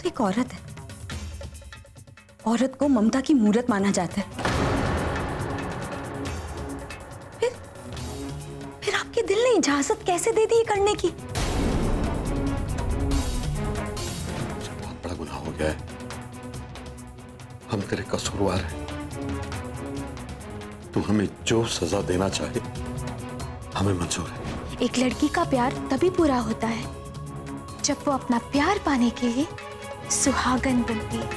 तो एक औरत है, औरत को ममता की मूरत माना जाता है। फिर आपके दिल ने इजाजत कैसे दे दी ये करने की? बहुत बड़ा गुनाह हो गया है, हम तेरे कसूरवार हैं। तू हमें जो सजा देना चाहे हमें मंजूर है। एक लड़की का प्यार तभी पूरा होता है जब वो अपना प्यार पाने के लिए सुहागन बनती है।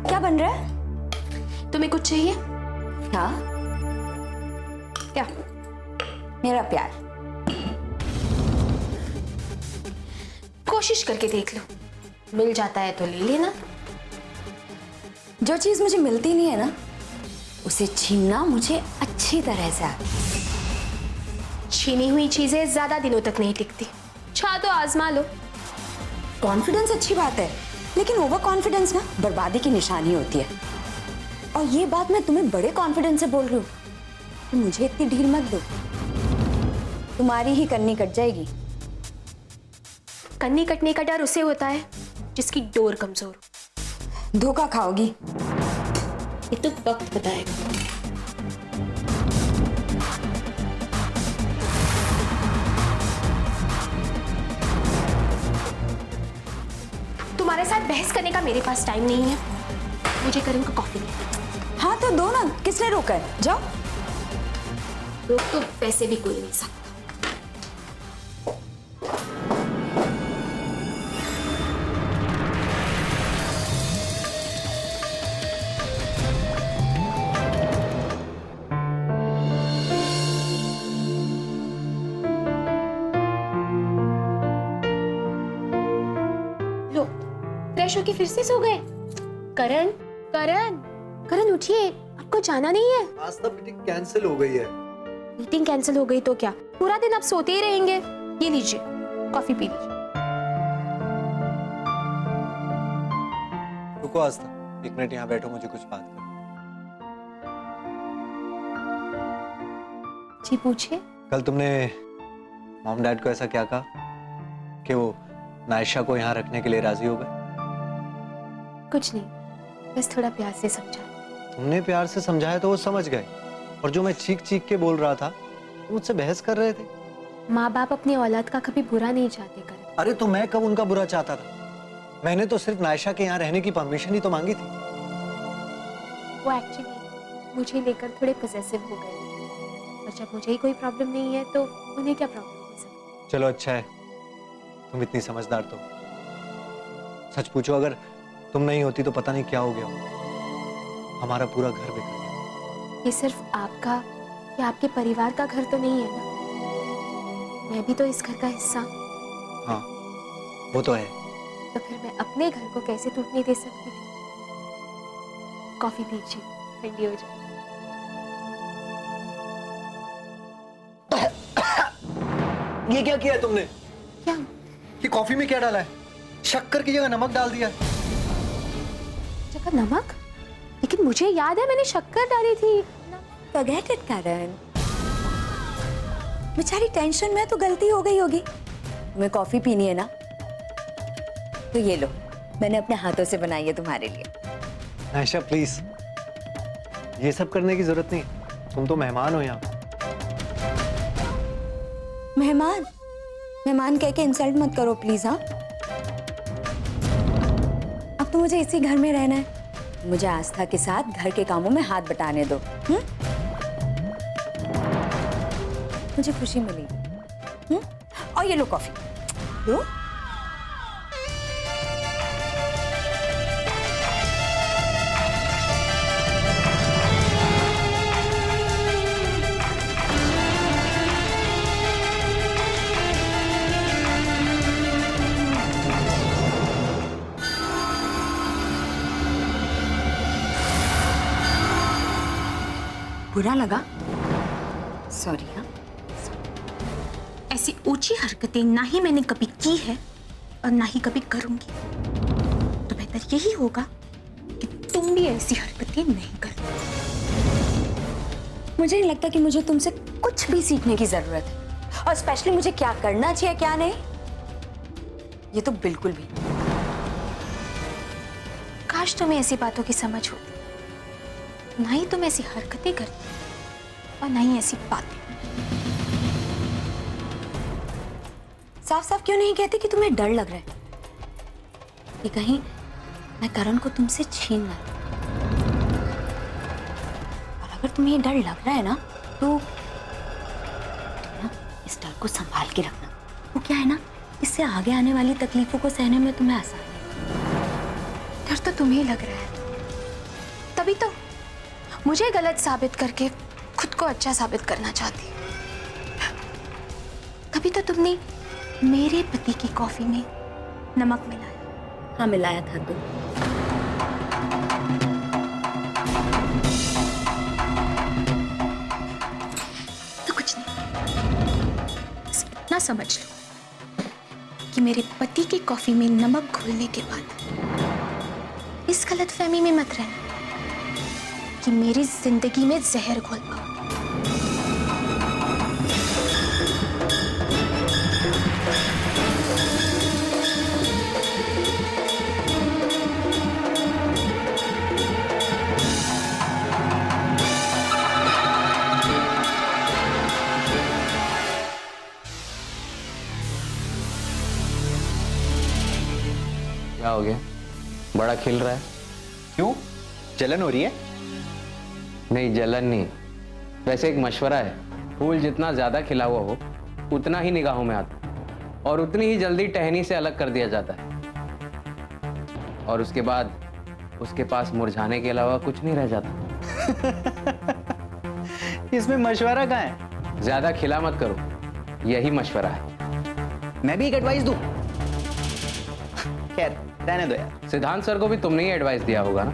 क्या बन रहा है? तुम्हें कुछ चाहिए? हाँ, क्या? मेरा प्यार। कोशिश करके देख लो, मिल जाता है तो ले लेना। जो चीज मुझे मिलती नहीं है ना, उसे छीनना मुझे अच्छी तरह से आता है। छीनी हुई चीजें ज्यादा दिनों तक नहीं टिकती, चाह तो आजमा लो। कॉन्फिडेंस अच्छी बात है, लेकिन ओवर कॉन्फिडेंस ना बर्बादी की निशानी होती है। और ये बात मैं तुम्हें बड़े कॉन्फिडेंस से बोल रही हूँ कि मुझे इतनी ढील मत दो, तुम्हारी ही कन्नी कट जाएगी। कन्नी कटने का डर उसे होता है जिसकी डोर कमजोर हो। धोखा खाओगी। ये तो वक्त बताएगा। तुम्हारे साथ बहस करने का मेरे पास टाइम नहीं है। मुझे करण को कॉफी दे। हाँ तो दो ना, किसने रोका है? जाओ। रोक तो वैसे भी कोई नहीं सकता। लो, फ्रेश होके फिर से सो गए? करण, करण, करण उठिए, आपको जाना नहीं है? आज तक मीटिंग कैंसिल हो गई है। मीटिंग कैंसिल हो गई तो क्या, पूरा दिन आप सोते ही रहेंगे? ये लीजिए, कॉफी पी लीजिए। रुको आस्था, एक मिनट यहाँ बैठो, मुझे कुछ बात करनी। जी पूछिए। कल तुमने मॉम डैड को ऐसा क्या कहा कि वो नायशा को यहाँ रखने के लिए राजी हो गए? कुछ नहीं, बस थोड़ा प्यार से समझा। तुमने प्यार से समझाया तो वो समझ गए, और जो मैं चीख चीख के बोल रहा था वो मुझसे बहस कर रहे थे। माँ बाप अपनी औलाद का कभी बुरा नहीं चाहते करण। अरे तो मैं कब उनका बुरा चाहता था? मैंने तो सिर्फ नायशा के यहाँ रहने की परमिशन ही तो मांगी थी। वो एक्चुअली मुझे लेकर थोड़े पॉसेसिव हो गए, और जब मुझे ही कोई प्रॉब्लम नहीं है तो उन्हें क्या प्रॉब्लम हो सकती? चलो अच्छा है, तुम इतनी समझदार तो। सच पूछो, अगर तुम नहीं होती तो पता नहीं क्या हो गया, हमारा पूरा घर बिखर गया। ये सिर्फ आपका या आपके परिवार का घर तो नहीं है ना, मैं भी तो इस घर का हिस्सा हूं। हाँ वो तो है। तो फिर मैं अपने घर को कैसे टूटने दे सकती थी? कॉफी पीजिए, ठंडी हो जाए। ये क्या किया है तुमने? क्या? ये कॉफी में क्या डाला है? शक्कर की जगह नमक डाल दिया। जगह नमक? लेकिन मुझे याद है मैंने शक्कर डाली थी। Forget it, करण। बेचारी टेंशन में तो गलती हो गई होगी। तुम्हें कॉफी पीनी है ना, तो ये लो, मैंने अपने हाथों से बनाई है तुम्हारे लिए। नायशा प्लीज, ये सब करने की जरूरत नहीं, तुम तो मेहमान हो यहाँ। मेहमान? मेहमान कह के इंसल्ट मत करो प्लीज। हाँ, अब तो मुझे इसी घर में रहना है, मुझे आस्था के साथ घर के कामों में हाथ बटाने दो। मुझे खुशी मिलेगी। और ये लो कॉफी, लो। बुरा लगा? सॉरी। हाँ, ऐसी ऊंची हरकतें ना ही मैंने कभी की है और ना ही कभी करूंगी, तो बेहतर यही होगा कि तुम भी भी ऐसी हरकतें नहीं करती। मुझे नहीं लगता कि मुझे तुमसे कुछ भी सीखने की जरूरत है, और स्पेशली मुझे क्या करना चाहिए क्या नहीं, ये तो बिल्कुल भी नहीं। काश तुम्हें ऐसी बातों की समझ होती, ना ही तुम ऐसी हरकतें करती और ना ही ऐसी बातें। साफ साफ क्यों नहीं कहती कि तुम्हें डर लग रहा है कि कहीं मैं करण को तुमसे छीन ना लूं? और अगर तुम्हें ये डर लग रहा है ना, तो ना इस डर को संभाल के रखना। वो क्या है ना, इससे आगे आने वाली तकलीफों को सहने में तुम्हें आसानी है। डर तो तुम्हें लग रहा है, तभी तो मुझे गलत साबित करके खुद को अच्छा साबित करना चाहती। तभी तो तुमने मेरे पति की कॉफी में नमक मिलाया। हाँ, मिलाया था तो। कुछ नहीं, बस इतना समझ लो कि मेरे पति की कॉफी में नमक घोलने के बाद इस गलतफहमी में मत रहना कि मेरी जिंदगी में जहर घोल पाओ। क्या हो गया? बड़ा खिल रहा है। क्यों? जलन हो रही है? नहीं, जलन नहीं, वैसे एक मशवरा है। फूल जितना ज्यादा खिला हुआ हो उतना ही निगाहों में आता और उतनी ही जल्दी टहनी से अलग कर दिया जाता है, और उसके बाद उसके पास मुरझाने के अलावा कुछ नहीं रह जाता। इसमें मशवरा कहाँ है? ज्यादा खिला मत करो, यही मशवरा है। मैं भी एक एडवाइस दूं? खैर रहने दो यार। सिद्धांत सर को भी तुमने ही एडवाइस दिया होगा ना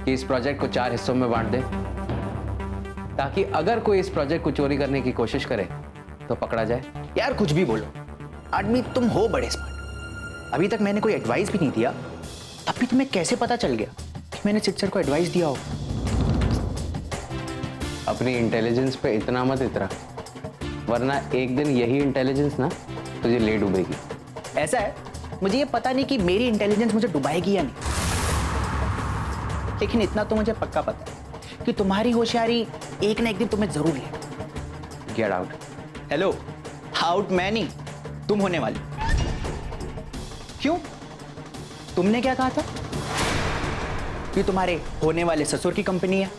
कि इस प्रोजेक्ट को 4 हिस्सों में बांट दे, ताकि अगर कोई इस प्रोजेक्ट को चोरी करने की कोशिश करे तो पकड़ा जाए। यार कुछ भी बोलो, आदमी तुम हो बड़े स्मार्ट। अभी तक मैंने कोई एडवाइस भी नहीं दिया, तब भी तुम्हें कैसे पता चल गया कि मैंने सिड सर को एडवाइस दिया हो? अपनी इंटेलिजेंस पे इतना मत इतरा, वरना एक दिन यही इंटेलिजेंस ना तुझे ले डूबेगी। ऐसा है, मुझे ये पता नहीं कि मेरी इंटेलिजेंस मुझे डुबाएगी या नहीं, लेकिन इतना तो मुझे पक्का पता है कि तुम्हारी होशियारी एक ना एक दिन तुम्हें जरूर ले। Get out. हेलो, आउट मैं नहीं, तुम होने वाली। क्यों? तुमने क्या कहा था कि तुम्हारे होने वाले ससुर की कंपनी है,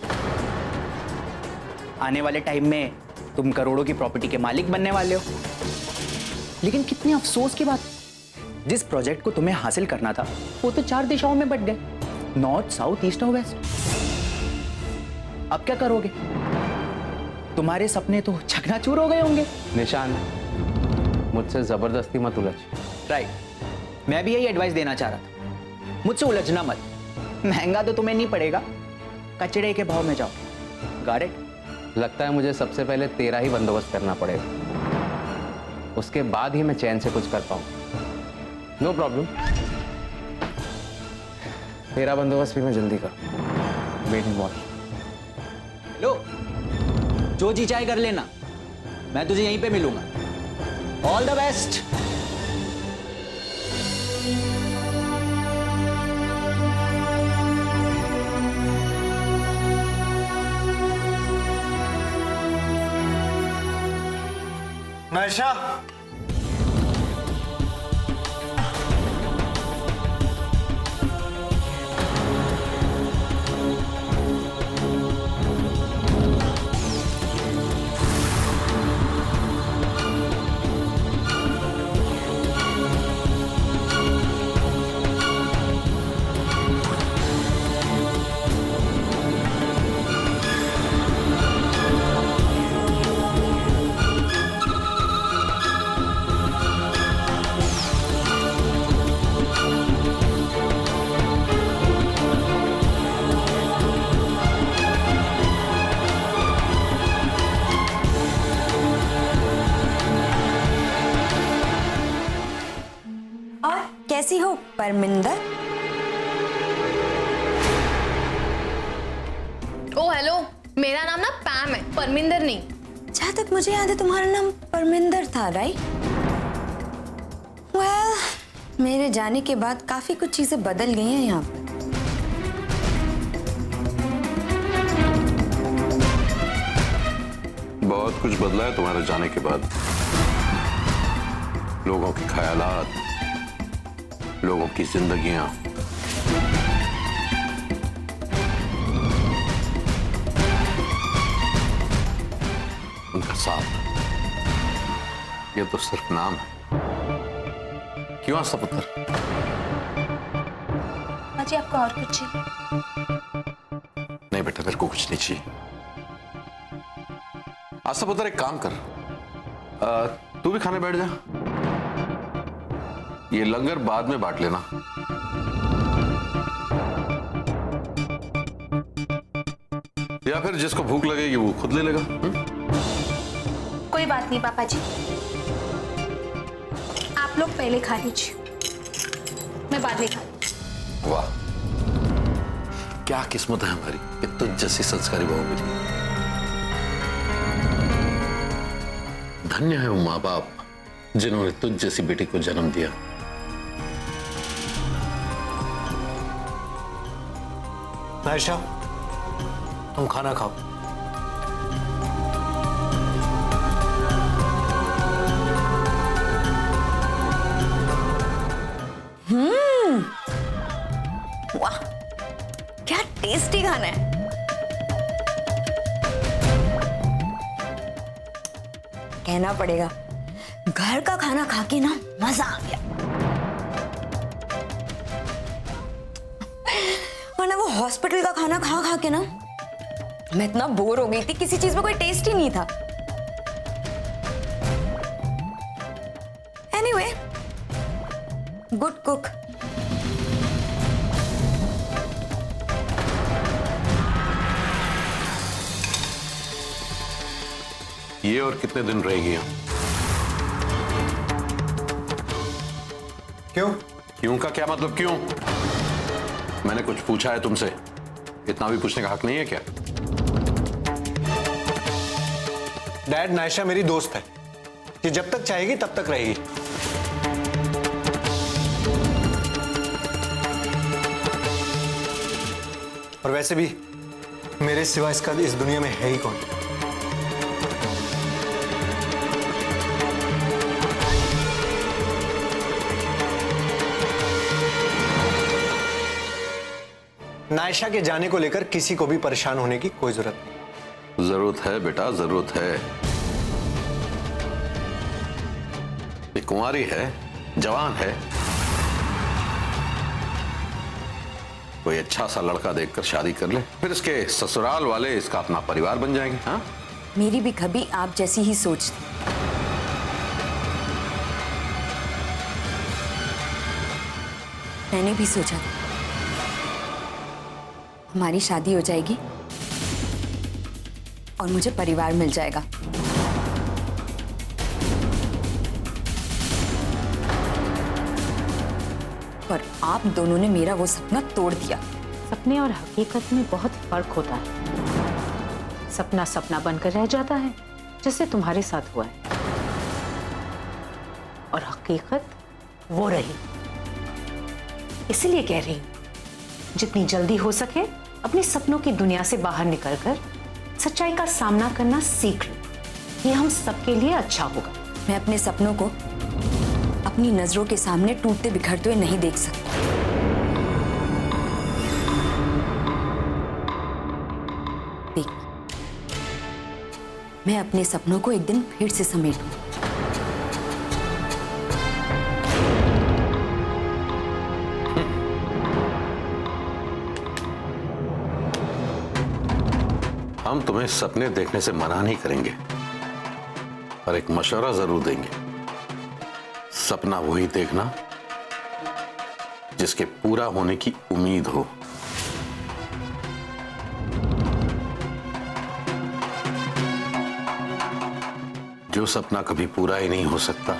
आने वाले टाइम में तुम करोड़ों की प्रॉपर्टी के मालिक बनने वाले हो। लेकिन कितनी अफसोस की बात, जिस प्रोजेक्ट को तुम्हें हासिल करना था वो तो 4 दिशाओं में बट गए, नॉर्थ, साउथ, ईस्ट और वेस्ट। अब क्या करोगे? तुम्हारे सपने तो चकनाचूर हो गए होंगे। निशान, मुझसे जबरदस्ती मत उलझ। राइट, मैं भी यही एडवाइस देना चाह रहा था, मुझसे उलझना मत। महंगा तो तुम्हें नहीं पड़ेगा, कचड़े के भाव में जाओ। Got it? लगता है मुझे सबसे पहले तेरा ही बंदोबस्त करना पड़ेगा, उसके बाद ही मैं चैन से कुछ कर पाऊं। नो प्रॉब्लम, तेरा बंदोबस्त भी मैं जल्दी करूं। Wait and watch. हेलो, जो जी चाहे कर लेना, मैं तुझे यहीं पे मिलूंगा। All the best. नशा, और कैसी हो परमिंदर? ओ हेलो, मेरा नाम ना पैम है, परमिंदर नहीं। जहाँ तक मुझे याद है तुम्हारा नाम परमिंदर था, राइट? वेल, मेरे जाने के बाद काफी कुछ चीजें बदल गई हैं यहाँ पर। बहुत कुछ बदला है तुम्हारे जाने के बाद। लोगों के ख्यालात, लोगों की जिंदगियां। उनका साथ, ये तो सिर्फ नाम है। क्यों आस्था पुत्र? जी आपको और कुछ चाहिए? नहीं बेटा, मेरे को कुछ नहीं चाहिए। आस्था पुत्र, एक काम कर, तू भी खाने बैठ जा। ये लंगर बाद में बांट लेना। या फिर जिसको भूख लगेगी वो खुद ले लेगा। कोई बात नहीं पापा जी, आप लोग पहले खा लीजिए, मैं बाद में खा लूंगी। वाह, क्या किस्मत है हमारी कि तुझ जैसी संस्कारी बहू मिली। धन्य है वो माँ बाप जिन्होंने तुझ जैसी बेटी को जन्म दिया। आयशा, तुम खाना खाओ। वाह, क्या टेस्टी खाना है। कहना पड़ेगा, घर का खाना खा के ना मजा आ गया। वरना वो हॉस्पिटल का खाना खा खा के ना मैं इतना बोर हो गई थी, किसी चीज में कोई टेस्ट ही नहीं था। Anyway, good cook. ये और कितने दिन रहेगी यहाँ? क्यों? क्यों का क्या मतलब? क्यों? मैंने कुछ पूछा है तुमसे? इतना भी पूछने का हक नहीं है क्या? डैड, नायशा मेरी दोस्त है, ये जब तक चाहेगी तब तक रहेगी। और वैसे भी मेरे सिवा इसका इस दुनिया में है ही कौन? नायशा के जाने को लेकर किसी को भी परेशान होने की कोई जरूरत नहीं। जरूरत है बेटा, जरूरत है। ये कुंवारी है, जवान है, कोई अच्छा सा लड़का देखकर शादी कर ले, फिर इसके ससुराल वाले इसका अपना परिवार बन जाएंगे। हाँ, मेरी भी कभी आप जैसी ही सोच थी। मैंने भी सोचा था हमारी शादी हो जाएगी और मुझे परिवार मिल जाएगा। पर आप दोनों ने मेरा वो सपना तोड़ दिया। सपने और हकीकत में बहुत फर्क होता है। सपना सपना बनकर रह जाता है, जैसे तुम्हारे साथ हुआ है, और हकीकत वो रही। इसलिए कह रही हूं, जितनी जल्दी हो सके अपने सपनों की दुनिया से बाहर निकलकर सच्चाई का सामना करना सीख लो। ये हम सबके लिए अच्छा होगा। मैं अपने सपनों को अपनी नजरों के सामने टूटते बिखरते हुए नहीं देख सकती। देख, मैं अपने सपनों को एक दिन फिर से समेटूंगी। हम तुम्हें सपने देखने से मना नहीं करेंगे, पर एक मशवरा जरूर देंगे। सपना वही देखना जिसके पूरा होने की उम्मीद हो। जो सपना कभी पूरा ही नहीं हो सकता,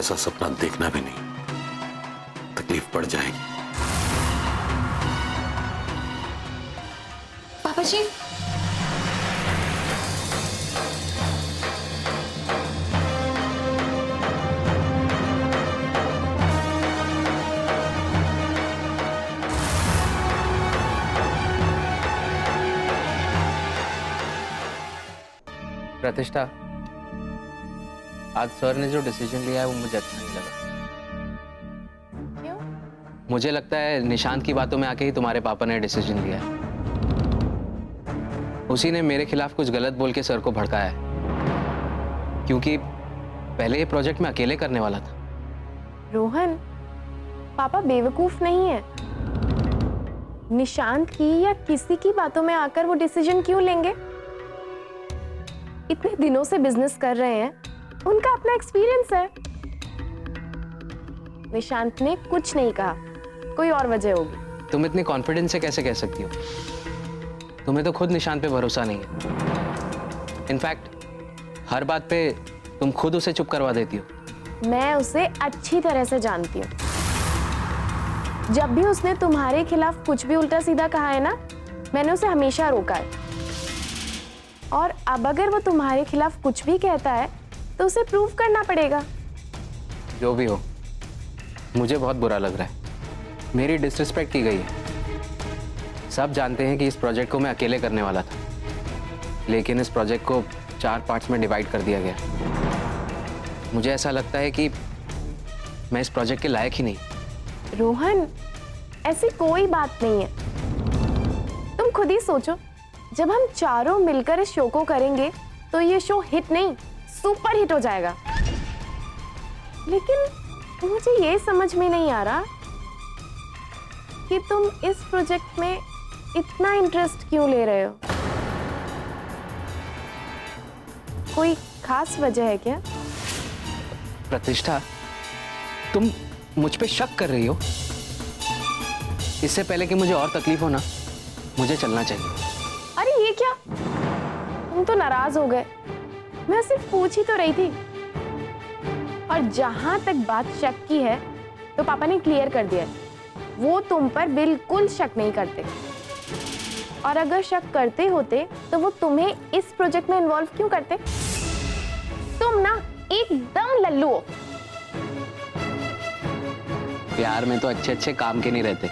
ऐसा सपना देखना भी नहीं, तकलीफ पड़ जाएगी। जी प्रतिष्ठा, आज सर ने जो डिसीजन लिया है वो मुझे अच्छा नहीं लगा। क्यों? मुझे लगता है निशांत की बातों में आके ही तुम्हारे पापा ने डिसीजन लिया है। उसी ने मेरे खिलाफ कुछ गलत बोल के सर को भड़काया है, क्योंकि पहले ये प्रोजेक्ट मैं अकेले करने वाला था। रोहन, पापा बेवकूफ नहीं है। निशांत की या किसी की बातों में आकर वो डिसीजन क्यों लेंगे? इतने दिनों से बिजनेस कर रहे हैं, उनका अपना एक्सपीरियंस है। निशांत ने कुछ नहीं कहा, कोई और वजह होगी। तुम इतनी कॉन्फिडेंस से कैसे कह सकती हो? तुम्हें तो खुद निशांत पे भरोसा नहीं है। इनफैक्ट हर बात पे तुम खुद उसे चुप करवा देती हो। मैं उसे अच्छी तरह से जानती हूँ। जब भी उसने तुम्हारे खिलाफ कुछ भी उल्टा सीधा कहा है ना, मैंने उसे हमेशा रोका है। और अब अगर वो तुम्हारे खिलाफ कुछ भी कहता है तो उसे प्रूव करना पड़ेगा। जो भी हो, मुझे बहुत बुरा लग रहा है। मेरी डिसरिस्पेक्ट की गई है। सब जानते हैं कि इस प्रोजेक्ट को मैं अकेले करने वाला था, लेकिन इस प्रोजेक्ट को 4 पार्ट्स में डिवाइड कर दिया गया। मुझे ऐसा लगता है कि मैं इस प्रोजेक्ट के लायक ही नहीं। रोहन, ऐसी कोई बात नहीं है। तुम खुद ही सोचो, जब हम चारों मिलकर इस शो को करेंगे तो ये शो हिट नहीं, सुपर हिट हो जाएगा। लेकिन मुझे ये समझ में नहीं आ रहा कि तुम इस प्रोजेक्ट में इतना इंटरेस्ट क्यों ले रहे हो। कोई खास वजह है क्या? प्रतिष्ठा, तुम मुझ पे शक कर रही हो? इससे पहले कि मुझे और तकलीफ हो ना, मुझे चलना चाहिए। अरे ये क्या, तुम तो नाराज हो गए। मैं सिर्फ पूछ ही तो रही थी। और जहां तक बात शक की है तो पापा ने क्लियर कर दिया है, वो तुम पर बिल्कुल शक नहीं करते। और अगर शक करते होते तो वो तुम्हें इस प्रोजेक्ट में इन्वॉल्व क्यों करते? तुम ना एकदम लल्लू हो। प्यार में तो अच्छे अच्छे काम के नहीं रहते।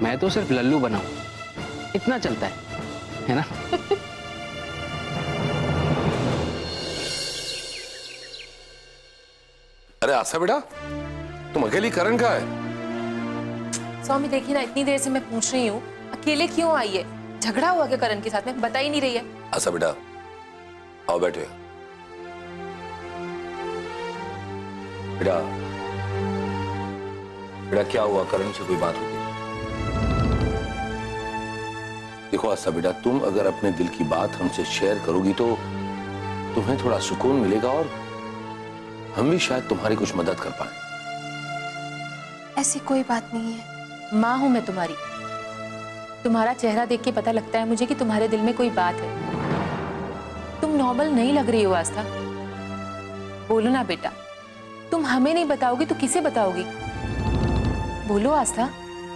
मैं तो सिर्फ लल्लू बनाऊं, इतना चलता है ना? अरे आशा बेटा, तुम अकेली करण का है? स्वामी देखिए ना, इतनी देर से मैं पूछ रही हूँ अकेले क्यों आई है? झगड़ा हुआ क्या करण के साथ में? बता ही नहीं रही है। आशा बेटा आओ बैठे। बेटा बेटा क्या हुआ? करण से कोई बात होगी? देखो आशा बेटा, तुम अगर अपने दिल की बात हमसे शेयर करोगी तो तुम्हें थोड़ा सुकून मिलेगा और हम भी शायद तुम्हारी कुछ मदद कर पाए। ऐसी कोई बात नहीं है। माँ हूं मैं तुम्हारी। तुम्हारा चेहरा देख के पता लगता है मुझे कि तुम्हारे दिल में कोई बात है। तुम नॉर्मल नहीं लग रही हो आस्था। बोलो ना बेटा, तुम हमें नहीं बताओगी तो किसे बताओगी? बोलो आस्था।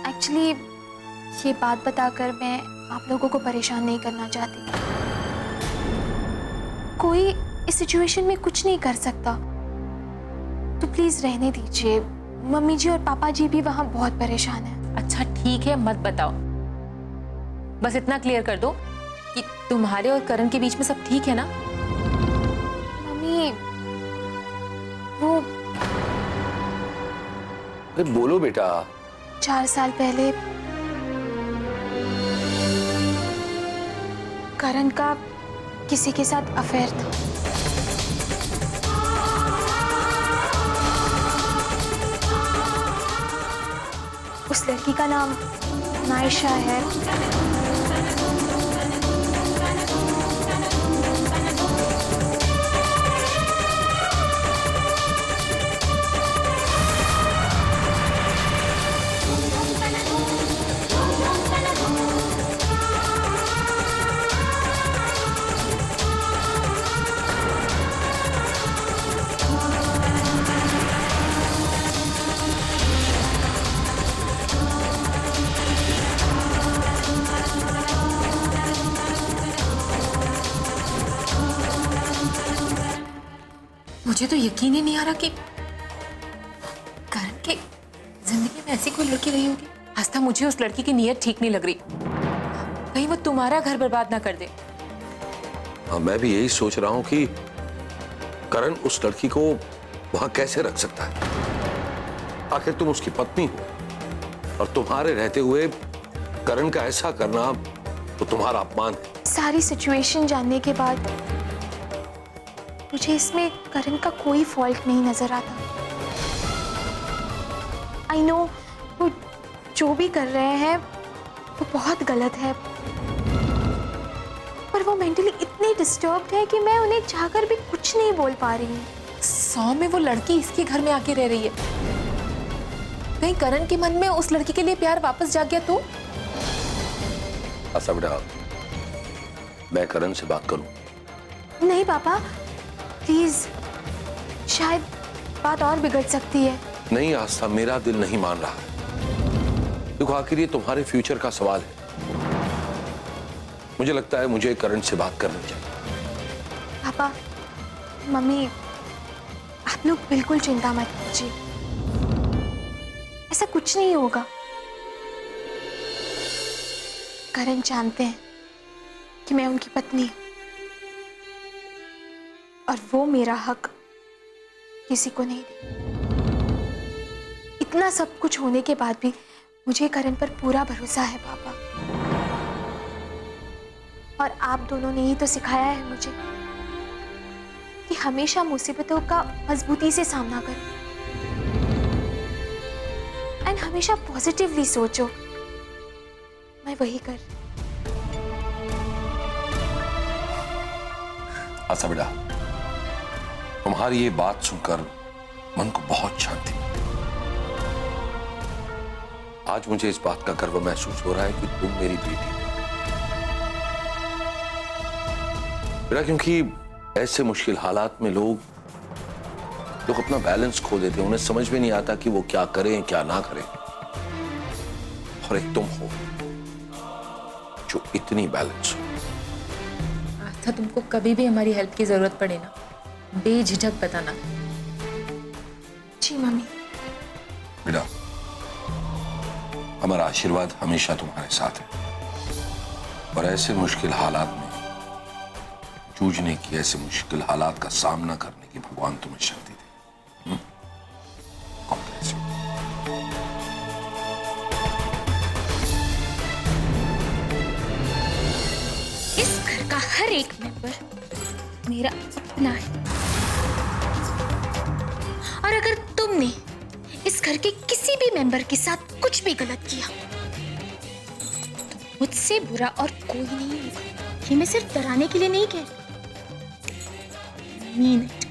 एक्चुअली ये बात बताकर मैं आप लोगों को परेशान नहीं करना चाहती। कोई इस सिचुएशन में कुछ नहीं कर सकता, तो प्लीज रहने दीजिए। मम्मी जी और पापा जी भी वहां बहुत परेशान हैं। अच्छा ठीक है, मत बताओ। बस इतना क्लियर कर दो कि तुम्हारे और करण के बीच में सब ठीक है ना? मम्मी वो अरे बोलो बेटा। 4 साल पहले करण का किसी के साथ अफेयर था। उस लड़की का नाम नायशा है। मुझे तो यकीन ही नहीं आ रहा कि करण के जिंदगी में ऐसी कोई लड़की रही होगी। आस्था, मुझे उस लड़की की नीयत ठीक नहीं लग रही। कहीं वो तुम्हारा घर बर्बाद ना कर दे। हाँ, मैं भी यही सोच रहा हूं कि करण उस लड़की को वहां कैसे रख सकता है। आखिर तुम उसकी पत्नी हो और तुम्हारे रहते हुए करण का ऐसा करना तो तुम्हारा अपमान है। सारी सिचुएशन जानने के बाद मुझे इसमें करण का कोई फॉल्ट नहीं नजर आता। आई नो वो जो भी कर रहे हैं वो बहुत गलत है, पर वो मेंटली इतने डिस्टर्ब्ड है कि मैं उन्हें चाहकर भी कुछ नहीं बोल पा रही हूँ। 100 में वो लड़की इसके घर में आके रह रही है। कहीं करण के मन में उस लड़की के लिए प्यार वापस जाग गया तो? आस्था बेटा, मैं करण से बात करूं? नहीं पापा, प्लीज, शायद बात और बिगड़ सकती है। नहीं आस्था, मेरा दिल नहीं मान रहा। देखो, आखिर ये तुम्हारे फ्यूचर का सवाल है। मुझे लगता है मुझे करण से बात करनी चाहिए। पापा, मम्मी, आप लोग बिल्कुल चिंता मत कीजिए, ऐसा कुछ नहीं होगा। करण जानते हैं कि मैं उनकी पत्नी हूं और वो मेरा हक किसी को नहीं दे। इतना सब कुछ होने के बाद भी मुझे करण पर पूरा भरोसा है पापा, और आप दोनों ने ही तो सिखाया है मुझे कि हमेशा मुसीबतों का मजबूती से सामना करो एंड हमेशा पॉजिटिवली सोचो। मैं वही कर। आस्था बेटा, तुम्हारी ये बात सुनकर मन को बहुत शांति मिली। आज मुझे इस बात का गर्व महसूस हो रहा है कि तुम मेरी बेटी हो बेटा, क्योंकि ऐसे मुश्किल हालात में लोग अपना बैलेंस खो देते हैं। उन्हें समझ में नहीं आता कि वो क्या करें क्या ना करें, और एक तुम हो जो इतनी बैलेंस हो। आस्था, तुमको कभी भी हमारी हेल्प की जरूरत पड़े ना, बेझिझक बताना। जी मम्मी। बेटा, हमारा आशीर्वाद हमेशा तुम्हारे साथ है, और ऐसे मुश्किल हालात में जूझने की, ऐसे मुश्किल हालात का सामना करने की भगवान तुम्हें शक्ति दे। God bless you. इस घर का हर एक मेंबर मेरा अपना है, और अगर तुमने इस घर के किसी भी मेंबर के साथ कुछ भी गलत किया तो मुझसे बुरा और कोई नहीं होगा। ये मैं सिर्फ डराने के लिए नहीं कह रही, मीन इट।